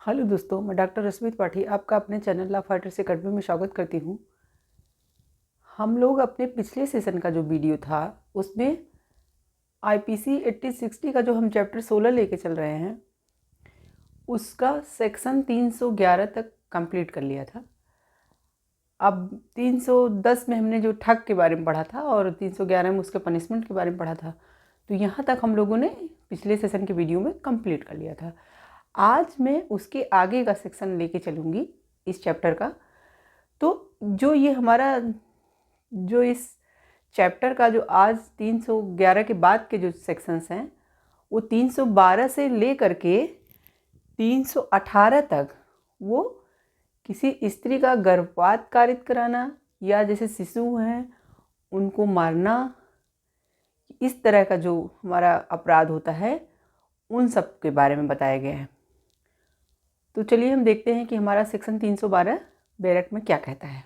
Hello दोस्तों, मैं doctor रश्मि त्रिपाठी आपका अपने चैनल लव फाइटर्स अकेडमी में स्वागत करती हूँ। हम लोग अपने पिछले सेशन का जो वीडियो था उसमें आईपीसी 8060 का जो हम चैप्टर 16 लेके चल रहे हैं उसका सेक्शन 311 तक कंप्लीट कर लिया था। अब 310 में हमने जो ठग के बारे में पढ़ा था और 311 में उसके पनिशमेंट के बारे में पढ़ा था, तो यहाँ तक हम लोगों ने पिछले सेशन के वीडियो में कंप्लीट कर लिया था। आज मैं उसके आगे का सेक्शन लेके चलूँगी इस चैप्टर का। तो जो ये हमारा जो इस चैप्टर का जो आज 311 के बाद के जो सेक्शंस हैं वो 312 से ले करके 318 तक वो किसी स्त्री का गर्भपात कारित कराना या जैसे शिशु हैं उनको मारना, इस तरह का जो हमारा अपराध होता है उन सब के बारे में बताया गया है। तो चलिए हम देखते हैं कि हमारा सेक्शन 312 बैरक में क्या कहता है।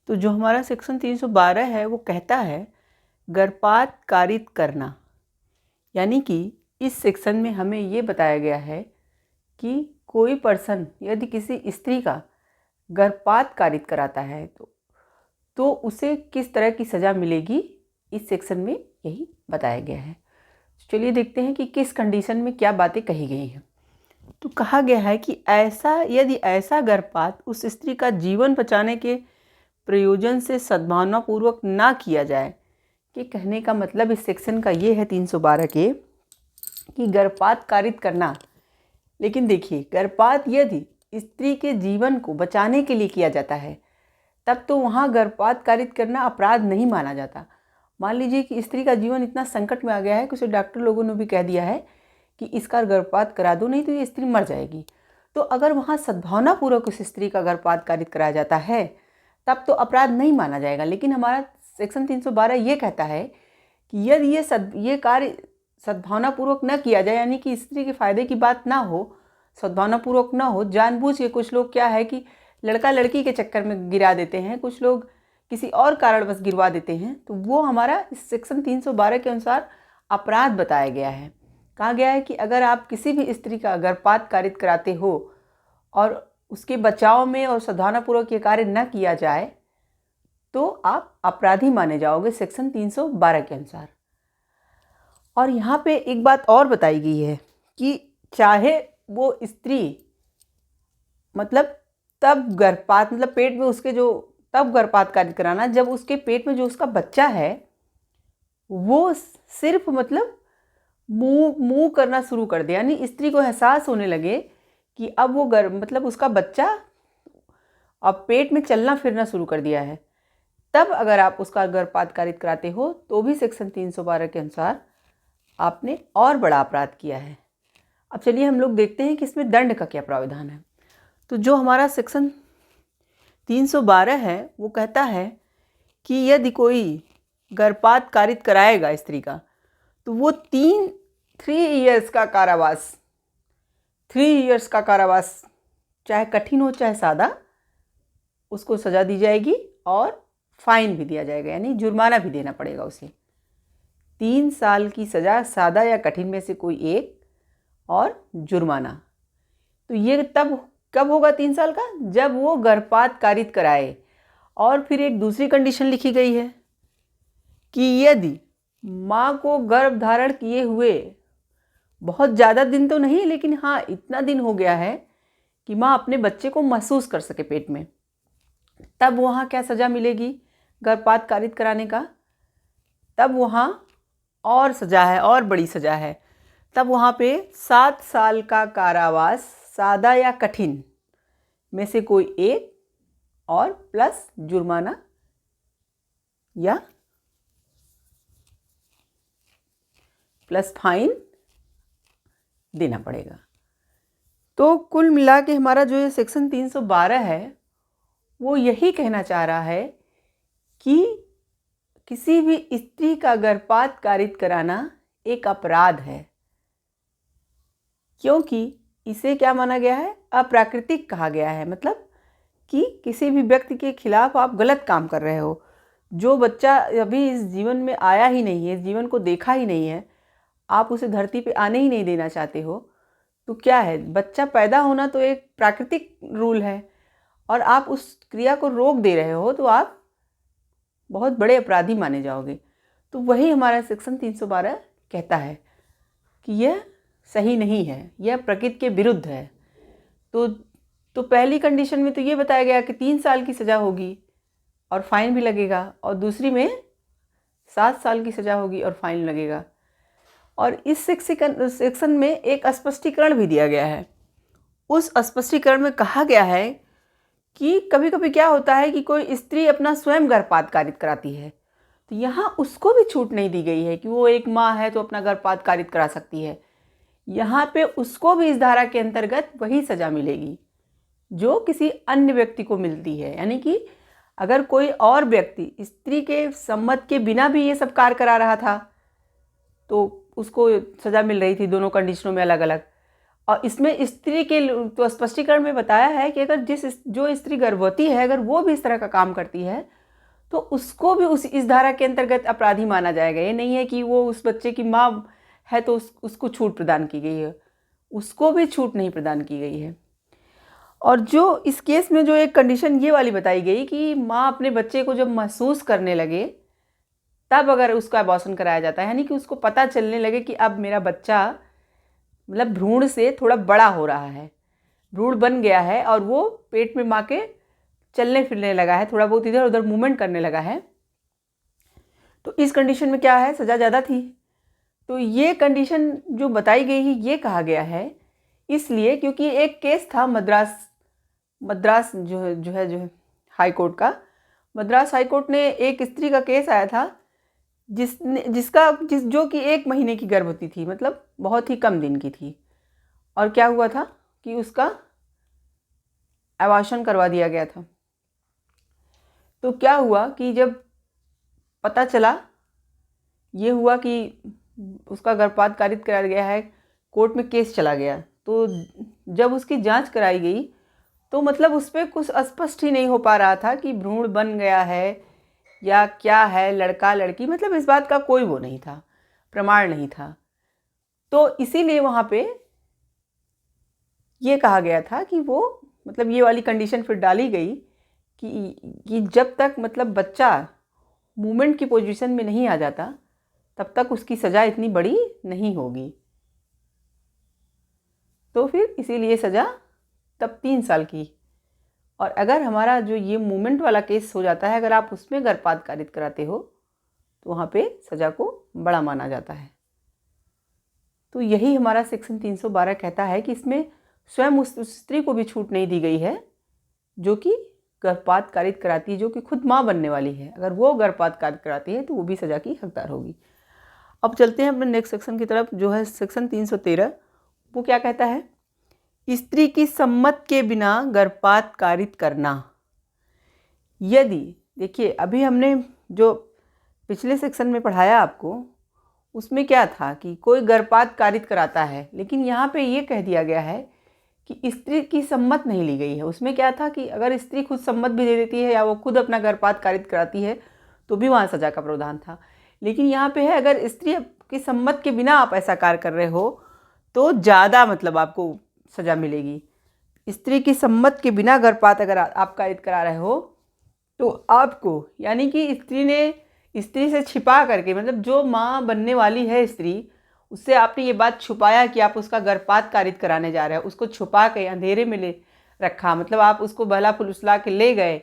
तो जो हमारा सेक्शन 312 है वो कहता है गर्भपात कारित करना, यानी कि इस सेक्शन में हमें ये बताया गया है कि कोई पर्सन यदि किसी स्त्री का गर्भपात कारित कराता है तो उसे किस तरह की सज़ा मिलेगी, इस सेक्शन में यही बताया गया है। चलिए देखते हैं कि किस कंडीशन में क्या बातें कही गई हैं। तो कहा गया है कि यदि ऐसा गर्भपात उस स्त्री का जीवन बचाने के प्रयोजन से सद्भावनापूर्वक ना किया जाए, कि कहने का मतलब इस सेक्शन का ये है 312 के कि गर्भपात कारित करना, लेकिन देखिए गर्भपात यदि स्त्री के जीवन को बचाने के लिए किया जाता है तब तो वहाँ गर्भपात कारित करना अपराध नहीं माना जाता। मान लीजिए कि स्त्री का जीवन इतना संकट में आ गया है कि उसे डॉक्टर लोगों ने भी कह दिया है कि इसका गर्भपात करा दो, नहीं तो ये स्त्री मर जाएगी। तो अगर वहाँ सद्भावनापूर्वक उस स्त्री का गर्भपात कारित कराया जाता है तब तो अपराध नहीं माना जाएगा। लेकिन हमारा सेक्शन 312 ये कहता है कि यदि ये कार्य सद्भावनापूर्वक न किया जाए, यानी कि स्त्री के फायदे की बात ना हो, सद्भावनापूर्वक ना हो, जानबूझ के कुछ लोग क्या है कि लड़का लड़की के चक्कर में गिरा देते हैं, कुछ लोग किसी और कारणवश गिरवा देते हैं, तो वो हमारा इस सेक्शन 312 के अनुसार अपराध बताया गया है। कहा गया है कि अगर आप किसी भी स्त्री का गर्भपात कारित कराते हो और उसके बचाव में और सद्भावनापूर्वक ये कार्य न किया जाए तो आप अपराधी माने जाओगे सेक्शन 312 के अनुसार। और यहाँ पे एक बात और बताई गई है कि चाहे वो स्त्री मतलब तब गर्भपात मतलब पेट में उसके जो तब गर्भपात कारित कराना जब उसके पेट में जो उसका बच्चा है वो सिर्फ मतलब मुँह करना शुरू कर दे, यानी स्त्री को एहसास होने लगे कि अब वो मतलब उसका बच्चा अब पेट में चलना फिरना शुरू कर दिया है, तब अगर आप उसका गर्भपात कारित कराते हो तो भी सेक्शन 312 के अनुसार आपने और बड़ा अपराध किया है। अब चलिए हम लोग देखते हैं कि इसमें दंड का क्या प्रावधान है। तो जो हमारा सेक्शन 312 है वो कहता है कि यदि कोई गर्भपात कारित कराएगा स्त्री का तो वो 3 ईयर्स का कारावास 3 ईयर्स का कारावास, चाहे कठिन हो चाहे सादा, उसको सज़ा दी जाएगी और फाइन भी दिया जाएगा, यानी जुर्माना भी देना पड़ेगा उसे। 3 साल की सज़ा, सादा या कठिन में से कोई एक, और जुर्माना। तो ये तब कब होगा 3 साल का, जब वो गर्भपात कारित कराए। और फिर एक दूसरी कंडीशन लिखी गई है कि यदि माँ को गर्भ धारण किए हुए बहुत ज़्यादा दिन तो नहीं, लेकिन हाँ इतना दिन हो गया है कि माँ अपने बच्चे को महसूस कर सके पेट में, तब वहाँ क्या सज़ा मिलेगी गर्भपात कारित कराने का, तब वहाँ और सज़ा है, और बड़ी सज़ा है। तब वहाँ पे 7 साल का कारावास, सादा या कठिन में से कोई एक, और प्लस जुर्माना या प्लस फाइन देना पड़ेगा। तो कुल मिला के हमारा जो ये सेक्शन 312 है वो यही कहना चाह रहा है कि किसी भी स्त्री का गर्भपात कारित कराना एक अपराध है, क्योंकि इसे क्या माना गया है, अप्राकृतिक कहा गया है। मतलब कि किसी भी व्यक्ति के खिलाफ आप गलत काम कर रहे हो। जो बच्चा अभी इस जीवन में आया ही नहीं है, इस जीवन को देखा ही नहीं है, आप उसे धरती पे आने ही नहीं देना चाहते हो, तो क्या है, बच्चा पैदा होना तो एक प्राकृतिक रूल है, और आप उस क्रिया को रोक दे रहे हो तो आप बहुत बड़े अपराधी माने जाओगे। तो वही हमारा सेक्शन 312 कहता है कि यह सही नहीं है, यह प्रकृति के विरुद्ध है। तो पहली कंडीशन में तो ये बताया गया कि 3 साल की सज़ा होगी और फाइन भी लगेगा, और दूसरी में 7 साल की सज़ा होगी और फाइन लगेगा। और इस सेक्शन में एक स्पष्टीकरण भी दिया गया है। उस स्पष्टीकरण में कहा गया है कि कभी कभी क्या होता है कि कोई स्त्री अपना स्वयं गर्भपात कारित कराती है, तो यहाँ उसको भी छूट नहीं दी गई है कि वो एक माँ है तो अपना गर्भपात कारित करा सकती है। यहाँ पे उसको भी इस धारा के अंतर्गत वही सज़ा मिलेगी जो किसी अन्य व्यक्ति को मिलती है। यानी कि अगर कोई और व्यक्ति स्त्री के सम्मत के बिना भी ये सब कार्य करा रहा था तो उसको सज़ा मिल रही थी, दोनों कंडीशनों में अलग अलग। और इसमें स्त्री के तो स्पष्टीकरण में बताया है कि अगर जो स्त्री गर्भवती है, अगर वो भी इस तरह का काम करती है तो उसको भी इस धारा के अंतर्गत अपराधी माना जाएगा। ये नहीं है कि वो उस बच्चे की माँ है तो उसको छूट प्रदान की गई है, उसको भी छूट नहीं प्रदान की गई है। और जो इस केस में जो एक कंडीशन ये वाली बताई गई कि माँ अपने बच्चे को जब महसूस करने लगे तब अगर उसका अबॉर्शन कराया जाता है, यानी कि उसको पता चलने लगे कि अब मेरा बच्चा मतलब भ्रूण से थोड़ा बड़ा हो रहा है, भ्रूण बन गया है और वो पेट में माँ के चलने फिरने लगा है, थोड़ा बहुत इधर उधर मूवमेंट करने लगा है, तो इस कंडीशन में क्या है, सज़ा ज़्यादा थी। तो ये कंडीशन जो बताई गई है ये कहा गया है इसलिए क्योंकि एक केस था मद्रास जो है हाई कोर्ट का। मद्रास हाई कोर्ट ने एक स्त्री का केस आया था जो कि 1 महीने की गर्भवती थी, मतलब बहुत ही कम दिन की थी। और क्या हुआ था कि उसका अबॉर्शन करवा दिया गया था। तो क्या हुआ कि जब पता चला, ये हुआ कि उसका गर्भपात कारित कराया गया है, कोर्ट में केस चला गया, तो जब उसकी जांच कराई गई तो मतलब उस पर कुछ स्पष्ट ही नहीं हो पा रहा था कि भ्रूण बन गया है या क्या है, लड़का लड़की, मतलब इस बात का कोई वो नहीं था, प्रमाण नहीं था। तो इसीलिए वहाँ पे ये कहा गया था कि वो मतलब ये वाली कंडीशन फिर डाली गई कि जब तक मतलब बच्चा मूवमेंट की पोजीशन में नहीं आ जाता तब तक उसकी सज़ा इतनी बड़ी नहीं होगी। तो फिर इसीलिए सज़ा तब 3 साल की। और अगर हमारा जो ये मूवमेंट वाला केस हो जाता है, अगर आप उसमें गर्भपात कारित कराते हो तो वहाँ पे सज़ा को बड़ा माना जाता है। तो यही हमारा सेक्शन 312 कहता है कि इसमें स्वयं उस स्त्री को भी छूट नहीं दी गई है जो कि गर्भपात कारित कराती है, जो कि खुद माँ बनने वाली है। अगर वो गर्भपात कारित कराती है तो वो भी सज़ा की हकदार होगी। अब चलते हैं अपने नेक्स्ट सेक्शन की तरफ जो है सेक्शन 313। वो क्या कहता है, स्त्री की सम्मत के बिना गर्भपात कारित करना। यदि देखिए अभी हमने जो पिछले सेक्शन में पढ़ाया आपको उसमें क्या था कि कोई गर्भपात कारित कराता है, लेकिन यहाँ पे ये कह दिया गया है कि स्त्री की सम्मत नहीं ली गई है। उसमें क्या था कि अगर स्त्री खुद सम्मत भी दे देती है या वो खुद अपना गर्भपात कारित कराती है तो भी वहाँ सज़ा का प्रावधान था। लेकिन यहाँ पे है अगर स्त्री की सम्मत के बिना आप ऐसा कार्य कर रहे हो तो ज़्यादा मतलब आपको सज़ा मिलेगी। स्त्री की सम्मत के बिना गर्भपात अगर आप कारित करा रहे हो तो आपको, यानी कि स्त्री से छिपा करके, मतलब जो माँ बनने वाली है स्त्री, उससे आपने ये बात छुपाया कि आप उसका गर्भपात कारित कराने जा रहे हैं, उसको छुपा के अंधेरे में ले रखा, मतलब आप उसको बहला फुसला के ले गए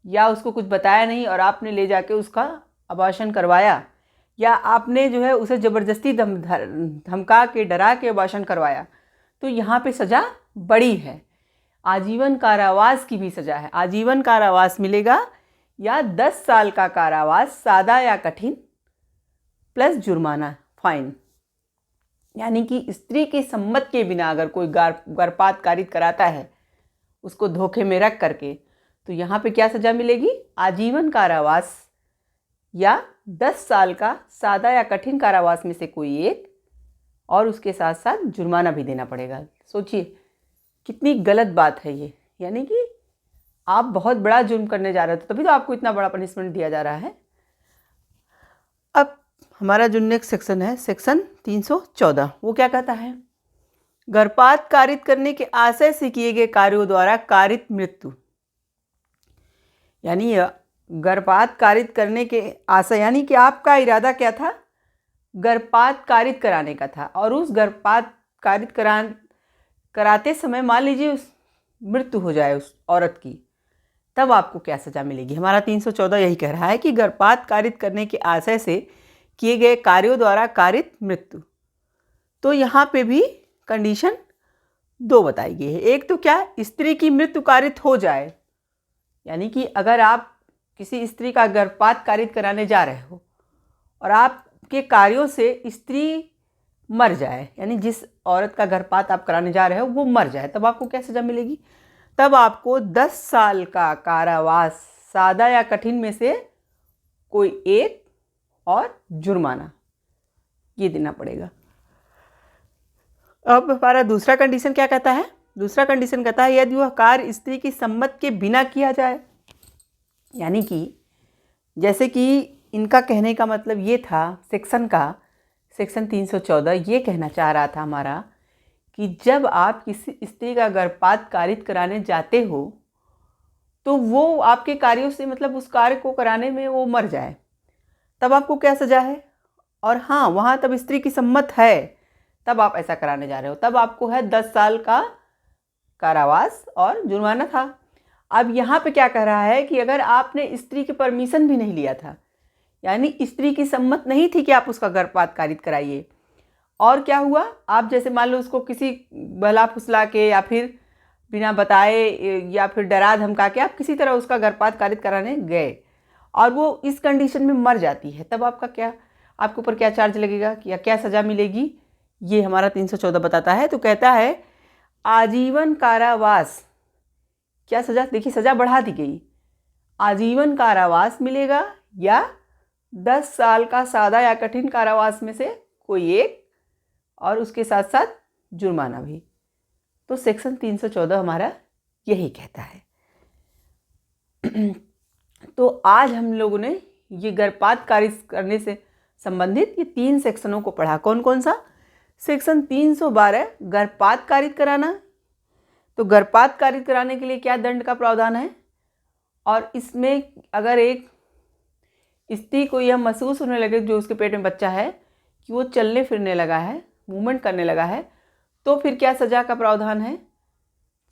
या उसको कुछ बताया नहीं और आपने ले जाके उसका अबॉर्शन करवाया, या आपने जो है उसे ज़बरदस्ती धमका के डरा के अबॉर्शन करवाया, तो यहाँ पे सज़ा बड़ी है। आजीवन कारावास की भी सज़ा है, आजीवन कारावास मिलेगा या 10 साल का कारावास सादा या कठिन प्लस जुर्माना फाइन। यानी कि स्त्री की सम्मत के बिना अगर कोई गर्भपात कारित कराता है उसको धोखे में रख करके, तो यहाँ पे क्या सज़ा मिलेगी, आजीवन कारावास या 10 साल का सादा या कठिन कारावास में से कोई एक, और उसके साथ साथ जुर्माना भी देना पड़ेगा। सोचिए कितनी गलत बात है ये, यानी कि आप बहुत बड़ा जुर्म करने जा रहे थे तभी तो आपको इतना बड़ा पनिशमेंट दिया जा रहा है। अब हमारा जो नेक्स्ट सेक्शन है सेक्शन 314, वो क्या कहता है, गर्भपात कारित करने के आशय से किए गए कार्यों द्वारा कारित मृत्यु, यानी गर्भपात कारित करने के आशय, यानी कि आपका इरादा क्या था, गर्भपात कारित कराने का था, और उस गर्भपात कारित कराते समय मान लीजिए उस मृत्यु हो जाए उस औरत की, तब आपको क्या सज़ा मिलेगी। हमारा 314 यही कह रहा है कि गर्भपात कारित करने के आशय से किए गए कार्यों द्वारा कारित मृत्यु। तो यहाँ पे भी कंडीशन 2 बताई गई है। एक तो क्या, स्त्री की मृत्यु कारित हो जाए, यानी कि अगर आप किसी स्त्री का गर्भपात कारित कराने जा रहे हो और आपके कार्यों से स्त्री मर जाए, यानी जिस औरत का गर्भपात आप कराने जा रहे हो वो मर जाए, तब आपको क्या सज़ा मिलेगी। तब आपको 10 साल का कारावास, सादा या कठिन में से कोई एक, और जुर्माना, ये देना पड़ेगा। अब हमारा दूसरा कंडीशन क्या कहता है। दूसरा कंडीशन कहता है यदि वह कार्य स्त्री की सम्मति के बिना किया जाए, यानी कि जैसे कि इनका कहने का मतलब ये था, सेक्शन 314 ये कहना चाह रहा था हमारा कि जब आप किसी स्त्री का गर्भपात कारित कराने जाते हो तो वो आपके कार्यों से, मतलब उस कार्य को कराने में वो मर जाए, तब आपको क्या सज़ा है। और हाँ, वहाँ तब स्त्री की सम्मत है, तब आप ऐसा कराने जा रहे हो, तब आपको है 10 साल का कारावास और जुर्माना था। अब यहाँ पे क्या कह रहा है कि अगर आपने स्त्री की परमिशन भी नहीं लिया था, यानी स्त्री की सम्मत नहीं थी कि आप उसका गर्भपात कारित कराइए, और क्या हुआ, आप जैसे मान लो उसको किसी बहला फुसला के या फिर बिना बताए या फिर डरा धमका के आप किसी तरह उसका गर्भपात कारित कराने गए और वो इस कंडीशन में मर जाती है, तब आपका क्या, आपके ऊपर क्या चार्ज लगेगा या क्या सज़ा मिलेगी, ये हमारा 314 बताता है। तो कहता है आजीवन कारावास, क्या सज़ा, देखिए सज़ा बढ़ा दी गई, आजीवन कारावास मिलेगा या 10 साल का सादा या कठिन कारावास में से कोई एक, और उसके साथ साथ जुर्माना भी। तो सेक्शन 314 हमारा यही कहता है। तो आज हम लोगों ने ये गर्भपात कारित करने से संबंधित ये 3 सेक्शनों को पढ़ा। कौन कौन सा। सेक्शन 312 गर्भपात कारित कराना, तो गर्भपात कारित कराने के लिए क्या दंड का प्रावधान है, और इसमें अगर एक स्त्री को यह महसूस होने लगे जो उसके पेट में बच्चा है कि वो चलने फिरने लगा है, मूवमेंट करने लगा है, तो फिर क्या सज़ा का प्रावधान है।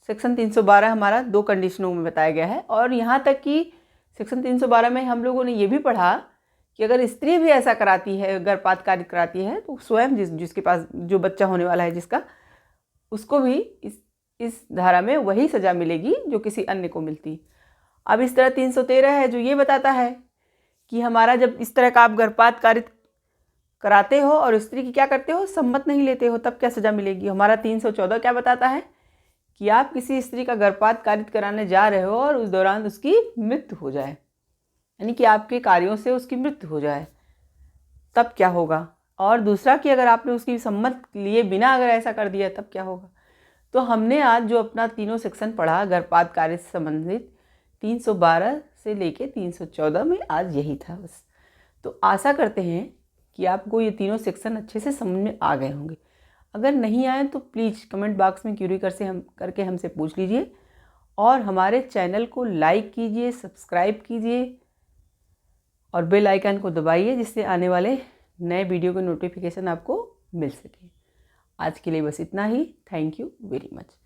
सेक्शन 312 हमारा 2 कंडीशनों में बताया गया है। और यहाँ तक कि सेक्शन 312 में हम लोगों ने ये भी पढ़ा कि अगर स्त्री भी ऐसा कराती है, गर्भपात कारित कराती है, तो स्वयं जिसके पास जो बच्चा होने वाला है जिसका, उसको भी इस धारा में वही सज़ा मिलेगी जो किसी अन्य को मिलती। अब इस तरह 313 है जो ये बताता है कि हमारा जब इस तरह का आप गर्भपात कारित कराते हो और स्त्री की क्या करते हो, सम्मत नहीं लेते हो, तब क्या सज़ा मिलेगी। हमारा 314 क्या बताता है कि आप किसी स्त्री का गर्भपात कारित कराने जा रहे हो और उस दौरान उसकी मृत्यु हो जाए, यानी कि आपके कार्यों से उसकी मृत्यु हो जाए, तब क्या होगा। और दूसरा कि अगर आपने उसकी सम्मत लिए बिना अगर ऐसा कर दिया तब क्या होगा। तो हमने आज जो अपना तीनों सेक्शन पढ़ा गर्भपात कार्य से संबंधित 312 से लेके 314 में, आज यही था बस। तो आशा करते हैं कि आपको ये तीनों सेक्शन अच्छे से समझ में आ गए होंगे। अगर नहीं आए तो प्लीज़ कमेंट बॉक्स में क्यूरी करके हमसे पूछ लीजिए, और हमारे चैनल को लाइक कीजिए, सब्सक्राइब कीजिए और बेल आइकन को दबाइए, जिससे आने वाले नए वीडियो के नोटिफिकेशन आपको मिल सके। आज के लिए बस इतना ही। Thank you very much.